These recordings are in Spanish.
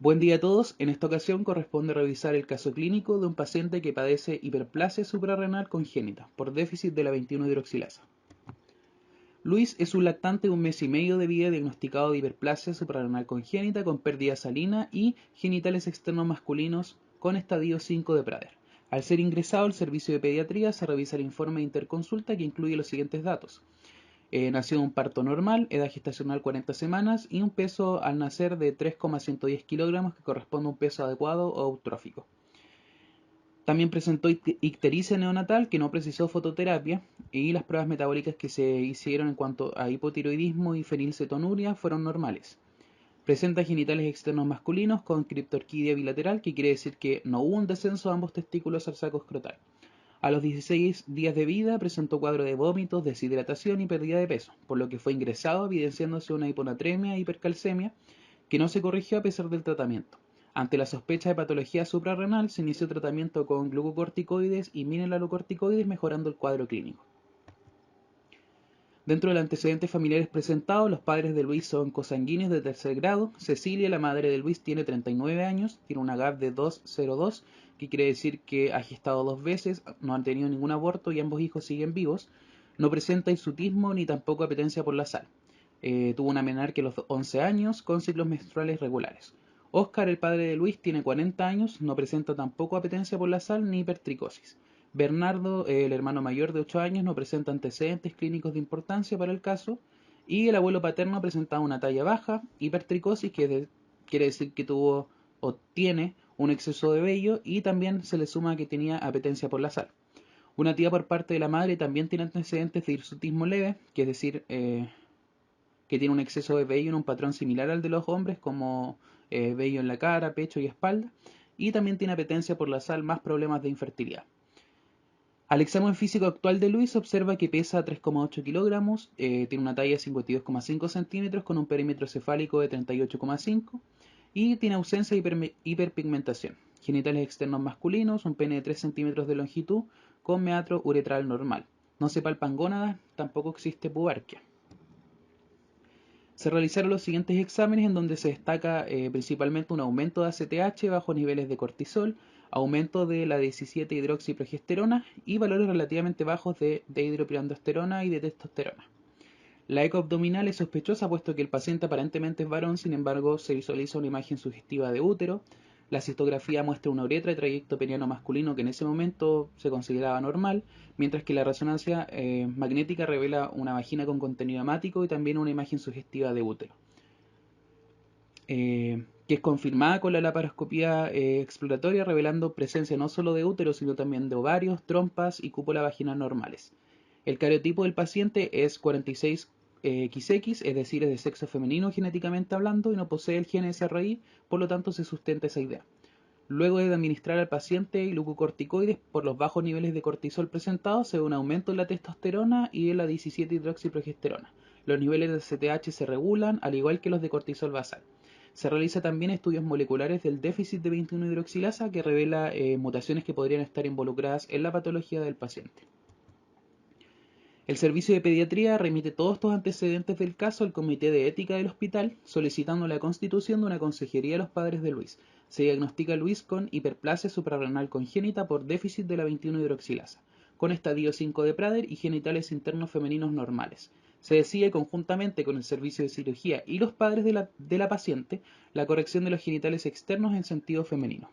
Buen día a todos. En esta ocasión corresponde revisar el caso clínico de un paciente que padece hiperplasia suprarrenal congénita por déficit de la 21-hidroxilasa. Luis es un lactante de 1 mes y medio de vida diagnosticado de hiperplasia suprarrenal congénita con pérdida salina y genitales externos masculinos con estadio 5 de Prader. Al ser ingresado al servicio de pediatría se revisa el informe de interconsulta que incluye los siguientes datos. Nació de un parto normal, edad gestacional 40 semanas y un peso al nacer de 3,110 kilogramos que corresponde a un peso adecuado o eutrófico. También presentó ictericia neonatal que no precisó fototerapia y las pruebas metabólicas que se hicieron en cuanto a hipotiroidismo y fenilcetonuria fueron normales. Presenta genitales externos masculinos con criptorquidia bilateral, que quiere decir que no hubo un descenso de ambos testículos al saco escrotal. A los 16 días de vida presentó cuadro de vómitos, deshidratación y pérdida de peso, por lo que fue ingresado evidenciándose una hiponatremia e hipercalcemia que no se corrigió a pesar del tratamiento. Ante la sospecha de patología suprarrenal se inició tratamiento con glucocorticoides y mineralocorticoides mejorando el cuadro clínico. Dentro de los antecedentes familiares presentados, los padres de Luis son consanguíneos de tercer grado. Cecilia, la madre de Luis, tiene 39 años, tiene una GAP de 2,02, que quiere decir que ha gestado 2 veces, no han tenido ningún aborto y ambos hijos siguen vivos. No presenta hirsutismo ni tampoco apetencia por la sal. Tuvo una menarquia a los 11 años con ciclos menstruales regulares. Oscar, el padre de Luis, tiene 40 años, no presenta tampoco apetencia por la sal ni hipertricosis. Bernardo, el hermano mayor de 8 años, no presenta antecedentes clínicos de importancia para el caso. Y el abuelo paterno presentaba una talla baja, hipertricosis, que quiere decir que tuvo o tiene un exceso de vello, y también se le suma que tenía apetencia por la sal. Una tía por parte de la madre también tiene antecedentes de hirsutismo leve, que es decir, que tiene un exceso de vello en un patrón similar al de los hombres, como vello en la cara, pecho y espalda, y también tiene apetencia por la sal más problemas de infertilidad. Al examen físico actual de Luis se observa que pesa 3,8 kilogramos, tiene una talla de 52,5 centímetros con un perímetro cefálico de 38,5 y tiene ausencia de hiperpigmentación. Genitales externos masculinos, un pene de 3 centímetros de longitud con meatro uretral normal. No se palpan gónadas, tampoco existe pubarquia. Se realizaron los siguientes exámenes en donde se destaca principalmente un aumento de ACTH, bajos niveles de cortisol, aumento de la 17-hidroxiprogesterona y valores relativamente bajos de dihidropirandosterona y de testosterona. La eco abdominal es sospechosa puesto que el paciente aparentemente es varón, sin embargo se visualiza una imagen sugestiva de útero. La cistografía muestra una uretra de trayecto peniano masculino que en ese momento se consideraba normal, mientras que la resonancia magnética revela una vagina con contenido hemático y también una imagen sugestiva de útero, que es confirmada con la laparoscopía exploratoria, revelando presencia no solo de útero, sino también de ovarios, trompas y cúpula vaginal normales. El cariotipo del paciente es 46XX, es decir, es de sexo femenino genéticamente hablando y no posee el gen SRI, por lo tanto se sustenta esa idea. Luego de administrar al paciente glucocorticoides por los bajos niveles de cortisol presentados, se ve un aumento en la testosterona y en la 17-hidroxiprogesterona. Los niveles de CTH se regulan, al igual que los de cortisol basal. Se realiza también estudios moleculares del déficit de 21-hidroxilasa que revela mutaciones que podrían estar involucradas en la patología del paciente. El servicio de pediatría remite todos estos antecedentes del caso al Comité de Ética del hospital, solicitando la constitución de una consejería a los padres de Luis. Se diagnostica a Luis con hiperplasia suprarrenal congénita por déficit de la 21-hidroxilasa, con estadio 5 de Prader y genitales internos femeninos normales. Se decide conjuntamente con el servicio de cirugía y los padres de la paciente la corrección de los genitales externos en sentido femenino.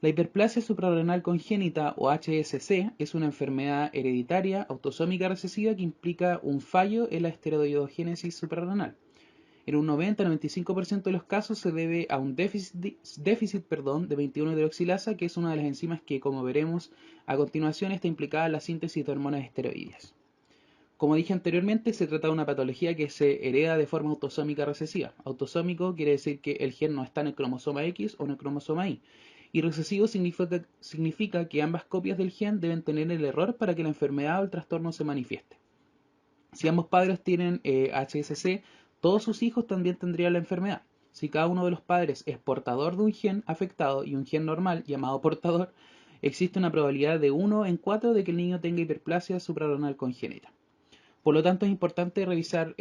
La hiperplasia suprarrenal congénita o HSC es una enfermedad hereditaria autosómica recesiva que implica un fallo en la esteroidogénesis suprarrenal. En un 90-95% de los casos se debe a un déficit de 21-hidroxilasa, que es una de las enzimas que, como veremos a continuación, está implicada en la síntesis de hormonas esteroideas. Como dije anteriormente, se trata de una patología que se hereda de forma autosómica recesiva. Autosómico quiere decir que el gen no está en el cromosoma X o en el cromosoma Y. Y recesivo significa que ambas copias del gen deben tener el error para que la enfermedad o el trastorno se manifieste. Si ambos padres tienen HSC, todos sus hijos también tendrían la enfermedad. Si cada uno de los padres es portador de un gen afectado y un gen normal llamado portador, existe una probabilidad de 1 en 4 de que el niño tenga hiperplasia suprarrenal congénita. Por lo tanto, es importante revisar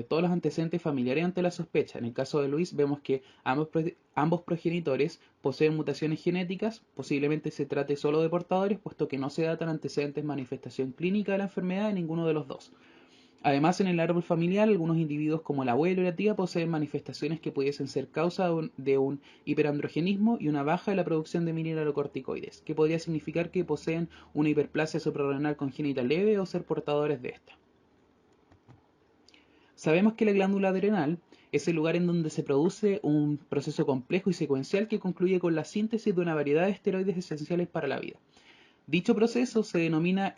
todos los antecedentes familiares ante la sospecha. En el caso de Luis, vemos que ambos progenitores poseen mutaciones genéticas, posiblemente se trate solo de portadores, puesto que no se datan antecedentes manifestación clínica de la enfermedad de ninguno de los dos. Además, en el árbol familiar, algunos individuos como el abuelo y la tía poseen manifestaciones que pudiesen ser causa de un hiperandrogenismo y una baja de la producción de mineralocorticoides, que podría significar que poseen una hiperplasia suprarrenal congénita leve o ser portadores de esta. Sabemos que la glándula adrenal es el lugar en donde se produce un proceso complejo y secuencial que concluye con la síntesis de una variedad de esteroides esenciales para la vida. Dicho proceso se denomina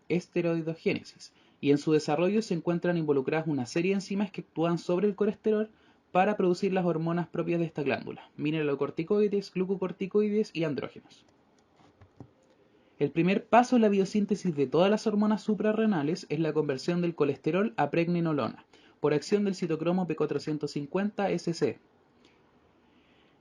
esteroidogénesis y en su desarrollo se encuentran involucradas una serie de enzimas que actúan sobre el colesterol para producir las hormonas propias de esta glándula, mineralocorticoides, glucocorticoides y andrógenos. El primer paso en la biosíntesis de todas las hormonas suprarrenales es la conversión del colesterol a pregnenolona, por acción del citocromo P450-SC.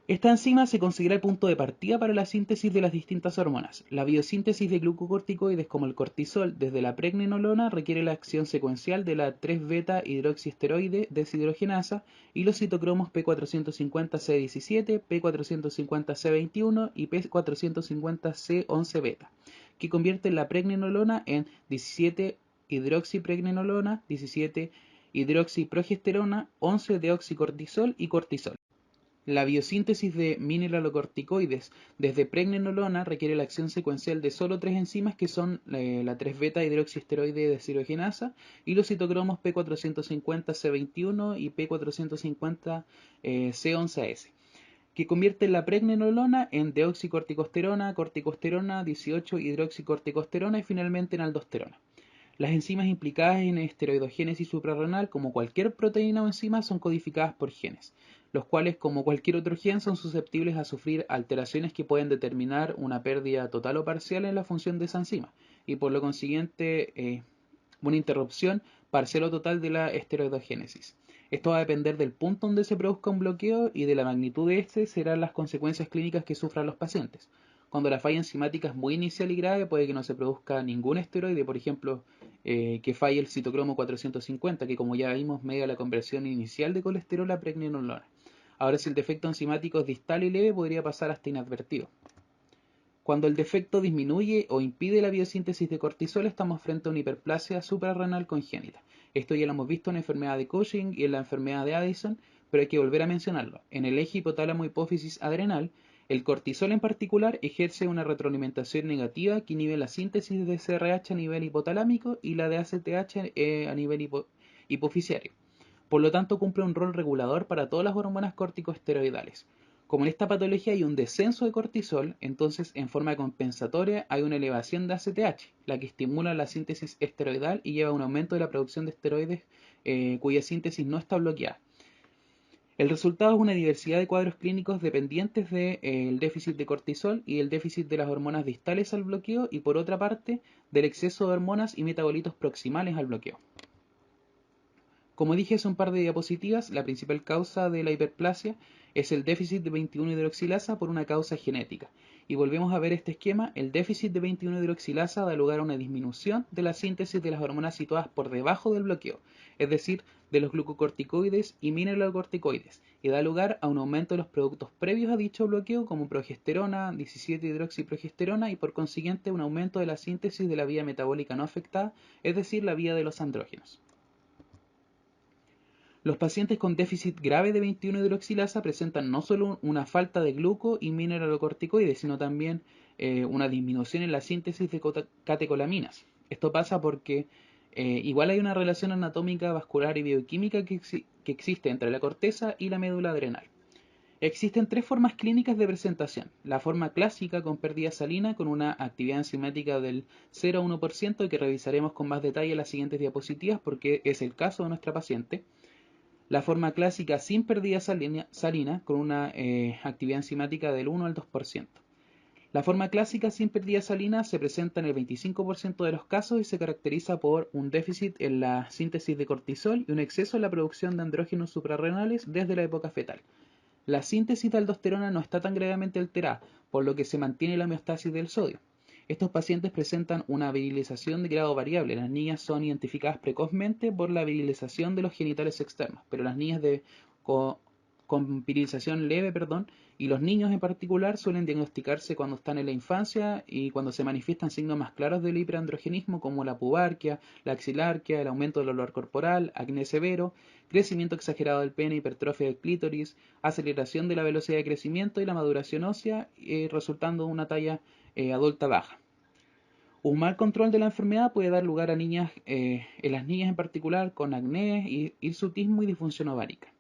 Esta enzima se considera el punto de partida para la síntesis de las distintas hormonas. La biosíntesis de glucocorticoides como el cortisol desde la pregnenolona requiere la acción secuencial de la 3-beta hidroxiesteroide deshidrogenasa y los citocromos P450C17, P450C21 y P450C11-beta, que convierten la pregnenolona en 17-hidroxipregnenolona, 17-hidroxiprogesterona, 11-deoxicortisol y cortisol. La biosíntesis de mineralocorticoides desde pregnenolona requiere la acción secuencial de solo tres enzimas que son la 3-beta hidroxiesteroide deshidrogenasa y los citocromos P450C21 y P450C11-S, que convierten la pregnenolona en deoxicorticosterona, corticosterona, 18-hidroxicorticosterona y finalmente en aldosterona. Las enzimas implicadas en esteroidogénesis suprarrenal, como cualquier proteína o enzima, son codificadas por genes, los cuales, como cualquier otro gen, son susceptibles a sufrir alteraciones que pueden determinar una pérdida total o parcial en la función de esa enzima, y por lo consiguiente una interrupción parcial o total de la esteroidogénesis. Esto va a depender del punto donde se produzca un bloqueo y de la magnitud de este serán las consecuencias clínicas que sufran los pacientes. Cuando la falla enzimática es muy inicial y grave, puede que no se produzca ningún esteroide, por ejemplo, que falle el citocromo 450, que como ya vimos media la conversión inicial de colesterol a pregnenolona. Ahora, si el defecto enzimático es distal y leve, podría pasar hasta inadvertido. Cuando el defecto disminuye o impide la biosíntesis de cortisol, estamos frente a una hiperplasia suprarrenal congénita. Esto ya lo hemos visto en la enfermedad de Cushing y en la enfermedad de Addison, pero hay que volver a mencionarlo. En el eje hipotálamo-hipófisis adrenal, el cortisol en particular ejerce una retroalimentación negativa que inhibe la síntesis de CRH a nivel hipotalámico y la de ACTH a nivel hipofisiario. Por lo tanto, cumple un rol regulador para todas las hormonas corticosteroidales. Como en esta patología hay un descenso de cortisol, entonces en forma compensatoria hay una elevación de ACTH, la que estimula la síntesis esteroidal y lleva a un aumento de la producción de esteroides cuya síntesis no está bloqueada. El resultado es una diversidad de cuadros clínicos dependientes del déficit de cortisol y el déficit de las hormonas distales al bloqueo y por otra parte del exceso de hormonas y metabolitos proximales al bloqueo. Como dije hace un par de diapositivas, la principal causa de la hiperplasia es el déficit de 21-hidroxilasa por una causa genética. Y volvemos a ver este esquema, el déficit de 21-hidroxilasa da lugar a una disminución de la síntesis de las hormonas situadas por debajo del bloqueo, es decir, de los glucocorticoides y mineralocorticoides, y da lugar a un aumento de los productos previos a dicho bloqueo como progesterona, 17-hidroxiprogesterona y por consiguiente un aumento de la síntesis de la vía metabólica no afectada, es decir, la vía de los andrógenos. Los pacientes con déficit grave de 21-hidroxilasa presentan no solo una falta de gluco y mineralocorticoides, sino también una disminución en la síntesis de catecolaminas. Esto pasa porque igual hay una relación anatómica, vascular y bioquímica que existe entre la corteza y la médula adrenal. Existen tres formas clínicas de presentación. La forma clásica con pérdida salina con una actividad enzimática del 0 a 1% que revisaremos con más detalle en las siguientes diapositivas porque es el caso de nuestra paciente. La forma clásica sin pérdida salina con una actividad enzimática del 1 al 2%. La forma clásica sin pérdida salina se presenta en el 25% de los casos y se caracteriza por un déficit en la síntesis de cortisol y un exceso en la producción de andrógenos suprarrenales desde la época fetal. La síntesis de aldosterona no está tan gravemente alterada, por lo que se mantiene la homeostasis del sodio. Estos pacientes presentan una virilización de grado variable. Las niñas son identificadas precozmente por la virilización de los genitales externos, pero las niñas con virilización leve, y los niños en particular suelen diagnosticarse cuando están en la infancia y cuando se manifiestan signos más claros del hiperandrogenismo como la pubarquia, la axilarquia, el aumento del olor corporal, acné severo, crecimiento exagerado del pene, hipertrofia del clítoris, aceleración de la velocidad de crecimiento y la maduración ósea, resultando en una talla adulta baja. Un mal control de la enfermedad puede dar lugar a en las niñas en particular, con acné, hirsutismo y disfunción ovárica.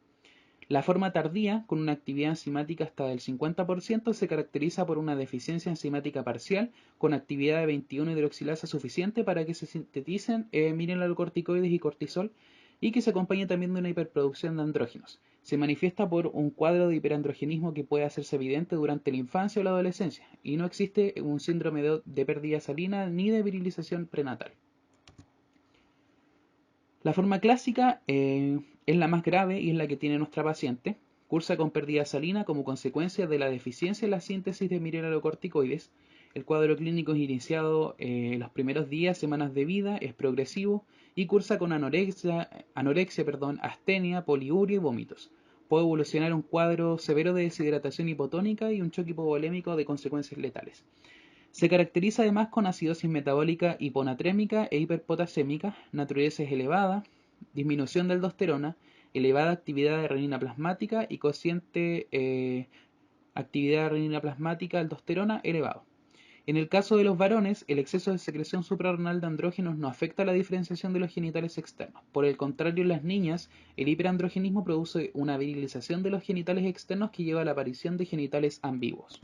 La forma tardía, con una actividad enzimática hasta del 50%, se caracteriza por una deficiencia enzimática parcial con actividad de 21-hidroxilasa suficiente para que se sinteticen mineralocorticoides y cortisol, y que se acompaña también de una hiperproducción de andrógenos. Se manifiesta por un cuadro de hiperandrogenismo que puede hacerse evidente durante la infancia o la adolescencia, y no existe un síndrome de pérdida salina ni de virilización prenatal. La forma clásica es la más grave y es la que tiene nuestra paciente. Cursa con pérdida salina como consecuencia de la deficiencia en la síntesis de mineralocorticoides. El cuadro clínico es iniciado en los primeros días, semanas de vida, es progresivo y cursa con anorexia, astenia, poliuria y vómitos. Puede evolucionar un cuadro severo de deshidratación hipotónica y un choque hipovolémico de consecuencias letales. Se caracteriza además con acidosis metabólica hiponatrémica e hiperpotasémica, naturaleza elevada, disminución de aldosterona, elevada actividad de renina plasmática y cociente actividad de renina plasmática aldosterona elevado. En el caso de los varones, el exceso de secreción suprarrenal de andrógenos no afecta la diferenciación de los genitales externos. Por el contrario, en las niñas, el hiperandrogenismo produce una virilización de los genitales externos que lleva a la aparición de genitales ambiguos.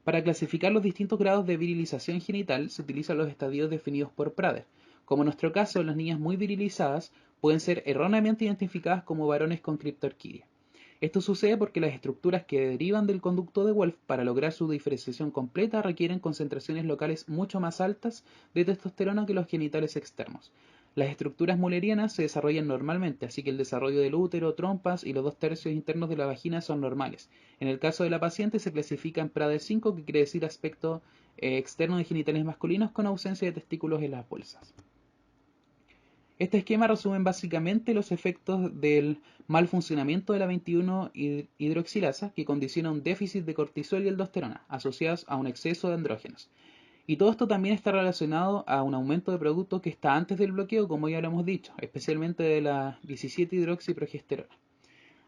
Para clasificar los distintos grados de virilización genital se utilizan los estadios definidos por Prader. Como en nuestro caso, las niñas muy virilizadas pueden ser erróneamente identificadas como varones con criptorquidia. Esto sucede porque las estructuras que derivan del conducto de Wolff para lograr su diferenciación completa requieren concentraciones locales mucho más altas de testosterona que los genitales externos. Las estructuras mullerianas se desarrollan normalmente, así que el desarrollo del útero, trompas y los 2/3 internos de la vagina son normales. En el caso de la paciente se clasifica en Prader 5, que quiere decir aspecto externo de genitales masculinos con ausencia de testículos en las bolsas. Este esquema resume básicamente los efectos del mal funcionamiento de la 21-hidroxilasa, que condiciona un déficit de cortisol y aldosterona, asociados a un exceso de andrógenos. Y todo esto también está relacionado a un aumento de producto que está antes del bloqueo, como ya lo hemos dicho, especialmente de la 17-hidroxiprogesterona.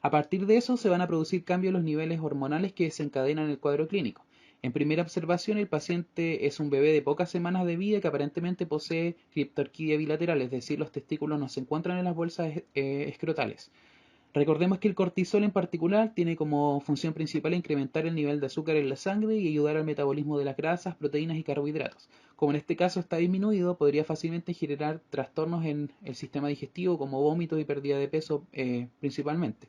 A partir de eso se van a producir cambios en los niveles hormonales que desencadenan el cuadro clínico. En primera observación, el paciente es un bebé de pocas semanas de vida que aparentemente posee criptorquidia bilateral, es decir, los testículos no se encuentran en las bolsas escrotales. Recordemos que el cortisol en particular tiene como función principal incrementar el nivel de azúcar en la sangre y ayudar al metabolismo de las grasas, proteínas y carbohidratos. Como en este caso está disminuido, podría fácilmente generar trastornos en el sistema digestivo como vómitos y pérdida de peso principalmente.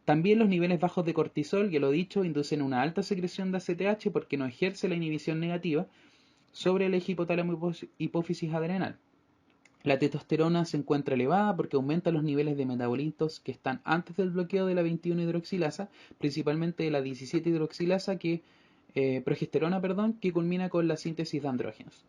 También los niveles bajos de cortisol, ya lo he dicho, inducen una alta secreción de ACTH porque no ejerce la inhibición negativa sobre el eje hipotálamo-hipófisis adrenal. La testosterona se encuentra elevada porque aumenta los niveles de metabolitos que están antes del bloqueo de la 21-hidroxilasa, principalmente de la 17-hidroxilasa progesterona, que culmina con la síntesis de andrógenos.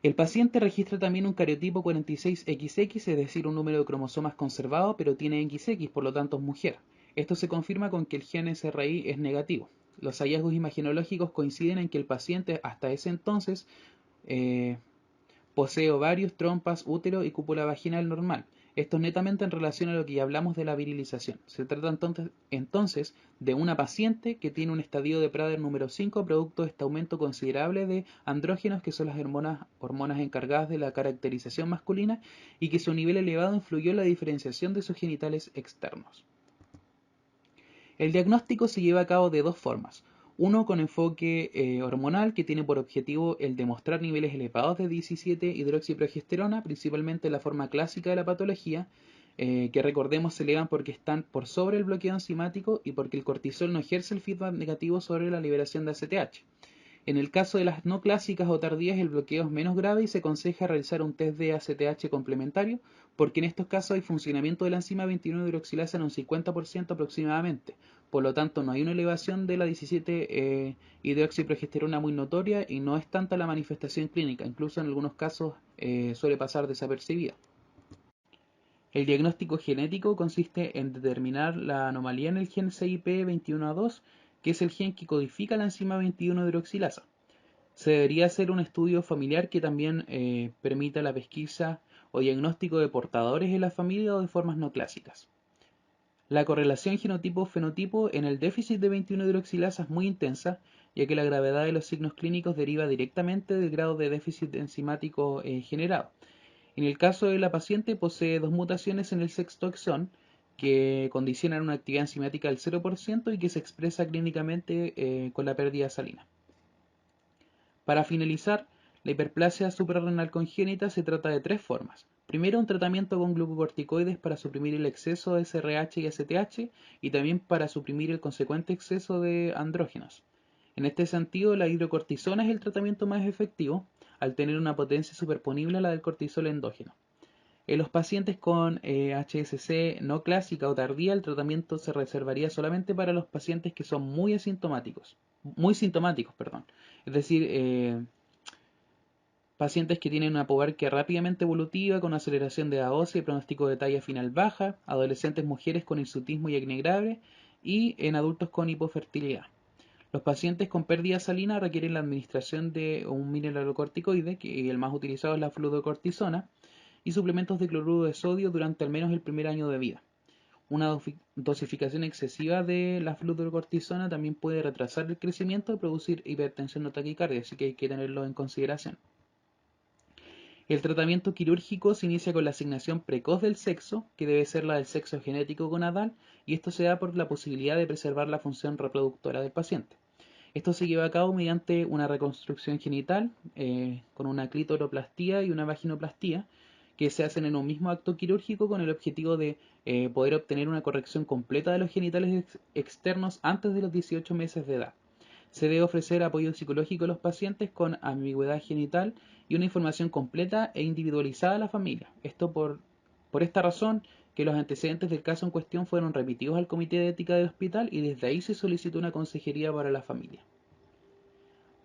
El paciente registra también un cariotipo 46XX, es decir, un número de cromosomas conservado, pero tiene XX, por lo tanto es mujer. Esto se confirma con que el gen SRI es negativo. Los hallazgos imagenológicos coinciden en que el paciente hasta ese entonces posee ovarios, trompas, útero y cúpula vaginal normal. Esto es netamente en relación a lo que ya hablamos de la virilización. Se trata entonces de una paciente que tiene un estadio de Prader número 5 producto de este aumento considerable de andrógenos, que son las hormonas encargadas de la caracterización masculina, y que su nivel elevado influyó en la diferenciación de sus genitales externos. El diagnóstico se lleva a cabo de dos formas. Uno con enfoque hormonal, que tiene por objetivo el demostrar niveles elevados de 17-hidroxiprogesterona, principalmente en la forma clásica de la patología, que recordemos se elevan porque están por sobre el bloqueo enzimático y porque el cortisol no ejerce el feedback negativo sobre la liberación de ACTH. En el caso de las no clásicas o tardías, el bloqueo es menos grave y se aconseja realizar un test de ACTH complementario, porque en estos casos hay funcionamiento de la enzima 21-hidroxilasa en un 50% aproximadamente. Por lo tanto, no hay una elevación de la 17-hidroxiprogesterona muy notoria y no es tanta la manifestación clínica, incluso en algunos casos suele pasar desapercibida. El diagnóstico genético consiste en determinar la anomalía en el gen CIP21A2, que es el gen que codifica la enzima 21-hidroxilasa. Se debería hacer un estudio familiar que también permita la pesquisa o diagnóstico de portadores en la familia o de formas no clásicas. La correlación genotipo-fenotipo en el déficit de 21-hidroxilasa es muy intensa, ya que la gravedad de los signos clínicos deriva directamente del grado de déficit enzimático generado. En el caso de la paciente posee dos mutaciones en el sexto exón que condicionan una actividad enzimática del 0% y que se expresa clínicamente con la pérdida salina. Para finalizar, la hiperplasia suprarrenal congénita se trata de tres formas. Primero, un tratamiento con glucocorticoides para suprimir el exceso de SRH y STH y también para suprimir el consecuente exceso de andrógenos. En este sentido, la hidrocortisona es el tratamiento más efectivo, al tener una potencia superponible a la del cortisol endógeno. En los pacientes con HSC no clásica o tardía, el tratamiento se reservaría solamente para los pacientes que son muy sintomáticos, perdón. Es decir, pacientes que tienen una pubarquia rápidamente evolutiva con aceleración de edad ósea y pronóstico de talla final baja, adolescentes mujeres con hirsutismo y acné grave y en adultos con hipofertilidad. Los pacientes con pérdida salina requieren la administración de un mineralocorticoide, que el más utilizado es la fluorocortisona, y suplementos de cloruro de sodio durante al menos el primer año de vida. Una dosificación excesiva de la fluorocortisona también puede retrasar el crecimiento y producir hipertensión o taquicardia, así que hay que tenerlo en consideración. El tratamiento quirúrgico se inicia con la asignación precoz del sexo, que debe ser la del sexo genético gonadal, y esto se da por la posibilidad de preservar la función reproductora del paciente. Esto se lleva a cabo mediante una reconstrucción genital con una clitoroplastía y una vaginoplastía que se hacen en un mismo acto quirúrgico con el objetivo de poder obtener una corrección completa de los genitales externos antes de los 18 meses de edad. Se debe ofrecer apoyo psicológico a los pacientes con ambigüedad genital y una información completa e individualizada a la familia. Esto por esta razón que los antecedentes del caso en cuestión fueron remitidos al Comité de Ética del hospital y desde ahí se solicitó una consejería para la familia.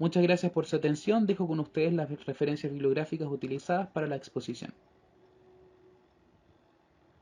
Muchas gracias por su atención. Dejo con ustedes las referencias bibliográficas utilizadas para la exposición.